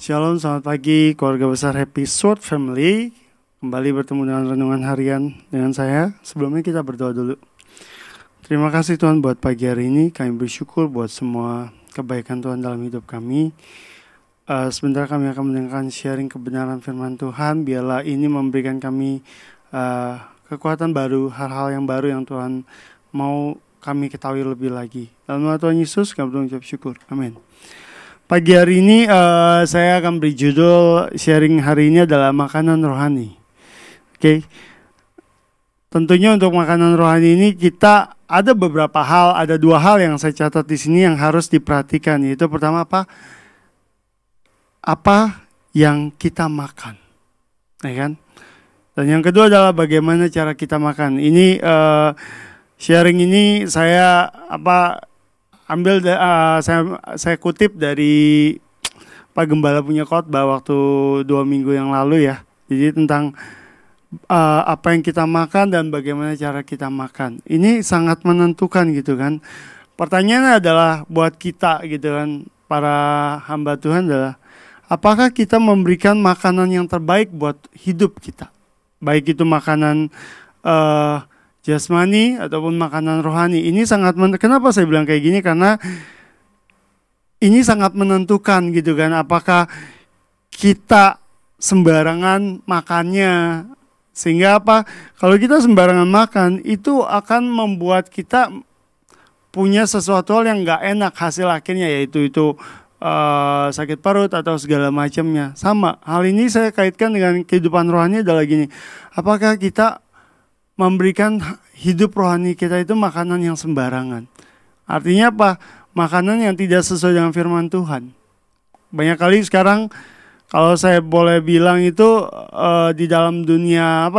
Shalom, selamat pagi keluarga besar Happy Sword Family. Kembali bertemu dengan renungan harian dengan saya. Sebelumnya kita berdoa dulu. Terima kasih Tuhan buat pagi hari ini. Kami bersyukur buat semua kebaikan Tuhan dalam hidup kami. Sebentar kami akan mendengarkan sharing kebenaran firman Tuhan. Biarlah ini memberikan kami kekuatan baru, hal-hal yang baru yang Tuhan mau kami ketahui lebih lagi. Dalam nama Tuhan Yesus kami mengucap syukur. Amin. Pagi hari ini saya akan beri judul sharing hari ini adalah makanan rohani. Oke. Tentunya untuk makanan rohani ini kita ada beberapa hal, ada dua hal yang saya catat di sini yang harus diperhatikan. Yaitu pertama apa? Apa yang kita makan, ya kan? Dan yang kedua adalah bagaimana cara kita makan. Ini sharing ini saya ambil saya kutip dari Pak Gembala punya khotbah waktu 2 minggu yang lalu ya. Jadi tentang apa yang kita makan dan bagaimana cara kita makan. Ini sangat menentukan gitu kan. Pertanyaannya adalah buat kita gitu kan, para hamba Tuhan adalah apakah kita memberikan makanan yang terbaik buat hidup kita? Baik itu makanan jasmani ataupun makanan rohani. Ini sangat kenapa saya bilang kayak gini, karena ini sangat menentukan gitu kan, apakah kita sembarangan makannya. Sehingga apa? Kalau kita sembarangan makan, itu akan membuat kita punya sesuatu hal yang gak enak hasil akhirnya, yaitu sakit perut atau segala macamnya. Sama, hal ini saya kaitkan dengan kehidupan rohani adalah gini, apakah kita memberikan hidup rohani kita itu makanan yang sembarangan. Artinya apa? Makanan yang tidak sesuai dengan firman Tuhan. Banyak kali sekarang kalau saya boleh bilang itu di dalam dunia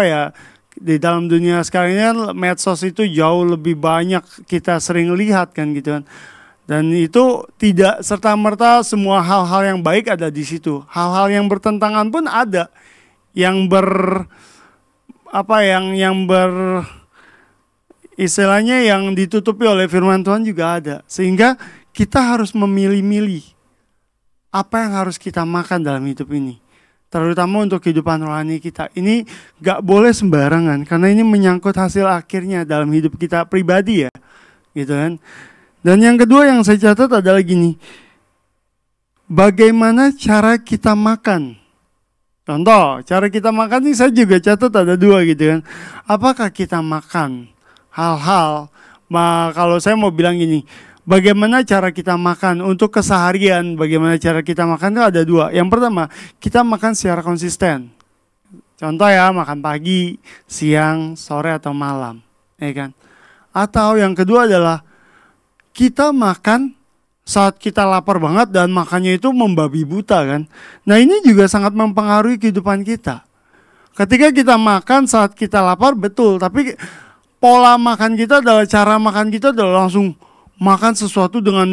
di dalam dunia sekarang ini kan medsos itu jauh lebih banyak kita sering lihat kan gitu kan. Dan itu tidak serta-merta semua hal-hal yang baik ada di situ. Hal-hal yang bertentangan pun ada. Istilahnya yang ditutupi oleh firman Tuhan juga ada. Sehingga kita harus memilih-milih apa yang harus kita makan dalam hidup ini. Terutama untuk kehidupan rohani kita. Ini gak boleh sembarangan, karena ini menyangkut hasil akhirnya dalam hidup kita pribadi ya. Gitu kan. Dan yang kedua yang saya catat adalah gini. Bagaimana cara kita makan? Contoh, cara kita makan ini saya juga catat ada 2 gitu kan. Apakah kita makan hal-hal, kalau saya mau bilang gini, bagaimana cara kita makan untuk keseharian, bagaimana cara kita makan itu ada 2. Yang pertama, kita makan secara konsisten. Contoh ya, makan pagi, siang, sore atau malam, ya kan? Atau yang kedua adalah kita makan saat kita lapar banget dan makannya itu membabi buta kan. Nah ini juga sangat mempengaruhi kehidupan kita. Ketika kita makan saat kita lapar betul, tapi pola makan kita adalah cara makan kita adalah langsung makan sesuatu dengan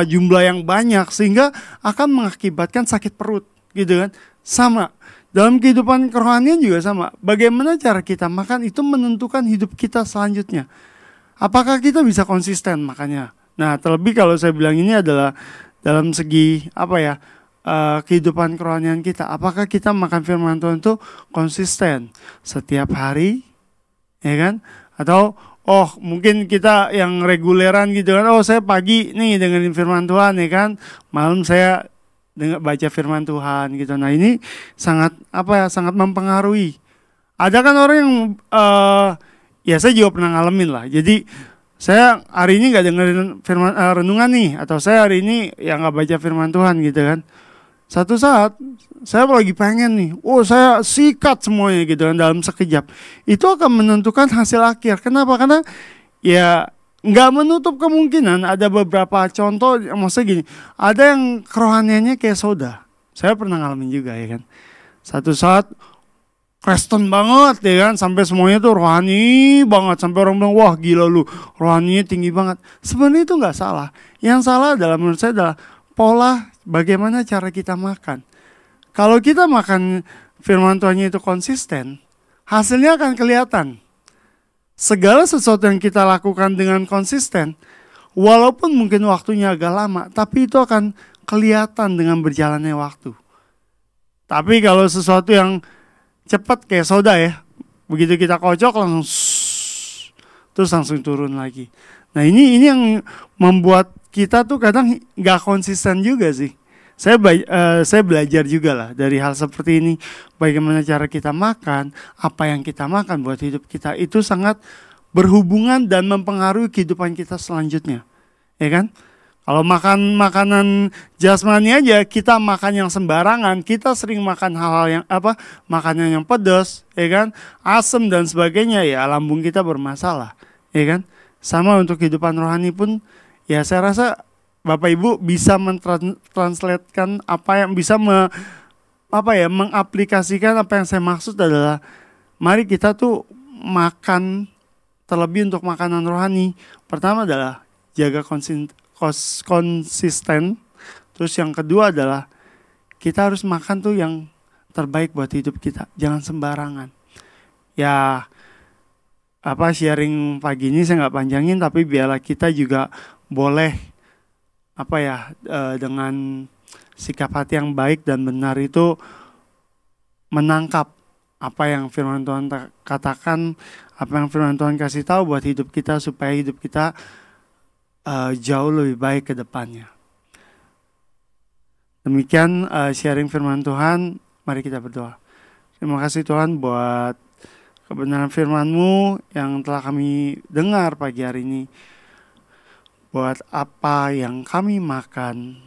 jumlah yang banyak sehingga akan mengakibatkan sakit perut gitu kan. Sama dalam kehidupan kerohanian juga sama. Bagaimana cara kita makan itu menentukan hidup kita selanjutnya. Apakah kita bisa konsisten makannya? Nah, terlebih kalau saya bilang ini adalah dalam segi kehidupan kerohanian kita. Apakah kita makan firman Tuhan itu konsisten setiap hari, ya kan? Atau mungkin kita yang reguleran gitu kan. Saya pagi nih dengerin firman Tuhan, ya kan? Malam saya baca firman Tuhan gitu. Nah, ini sangat sangat mempengaruhi. Ada kan orang yang ya saya juga pernah ngalamin lah. Jadi saya hari ini gak dengerin firman renungan nih, atau saya hari ini ya gak baca firman Tuhan gitu kan. Satu saat saya lagi pengen nih, saya sikat semuanya gitu kan dalam sekejap. Itu akan menentukan hasil akhir. Kenapa? Karena ya gak menutup kemungkinan ada beberapa contoh, maksudnya gini, ada yang kerohaniannya kayak soda. Saya pernah ngalamin juga ya kan. Satu saat Kristen banget ya kan, sampai semuanya tuh rohani banget, sampai orang bilang wah gila lu, rohaninya tinggi banget. Sebenarnya itu nggak salah. Yang salah adalah menurut saya adalah pola bagaimana cara kita makan. Kalau kita makan firman Tuhannya itu konsisten, hasilnya akan kelihatan. Segala sesuatu yang kita lakukan dengan konsisten, walaupun mungkin waktunya agak lama, tapi itu akan kelihatan dengan berjalannya waktu. Tapi kalau sesuatu yang cepat kayak soda ya, begitu kita kocok langsung terus langsung turun lagi. Nah ini yang membuat kita tuh kadang nggak konsisten juga sih. Saya belajar juga lah dari hal seperti ini. Bagaimana cara kita makan, apa yang kita makan buat hidup kita itu sangat berhubungan dan mempengaruhi kehidupan kita selanjutnya, ya kan? Kalau makan makanan jasmani aja, kita makan yang sembarangan, kita sering makan hal-hal yang makanan yang pedas, ya kan, asam dan sebagainya, ya lambung kita bermasalah, ya kan? Sama untuk kehidupan rohani pun, ya saya rasa Bapak Ibu bisa mentranslatekan apa yang bisa mengaplikasikan apa yang saya maksud adalah mari kita tuh makan terlebih untuk makanan rohani. Pertama adalah jaga konsisten. Terus yang kedua adalah kita harus makan tuh yang terbaik buat hidup kita. Jangan sembarangan. Ya sharing pagi ini saya nggak panjangin, tapi biarlah kita juga boleh dengan sikap hati yang baik dan benar itu menangkap apa yang firman Tuhan katakan, apa yang firman Tuhan kasih tahu buat hidup kita supaya hidup kita jauh lebih baik ke depannya. Demikian sharing firman Tuhan, mari kita berdoa. Terima kasih Tuhan buat kebenaran firman-Mu yang telah kami dengar pagi hari ini. Buat apa yang kami makan,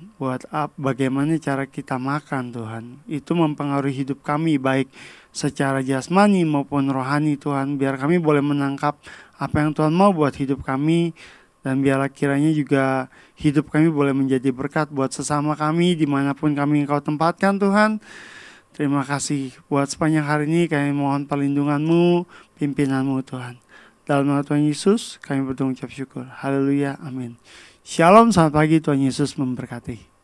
bagaimana cara kita makan Tuhan, itu mempengaruhi hidup kami baik secara jasmani maupun rohani Tuhan. Biar kami boleh menangkap apa yang Tuhan mau buat hidup kami, dan biarlah kiranya juga hidup kami boleh menjadi berkat buat sesama kami dimanapun kami Engkau tempatkan Tuhan. Terima kasih buat sepanjang hari ini, kami mohon perlindungan-Mu, pimpinan-Mu Tuhan. Dalam nama Tuhan Yesus kami berdoa ucap syukur. Haleluya, amin. Shalom, selamat pagi, Tuhan Yesus memberkati.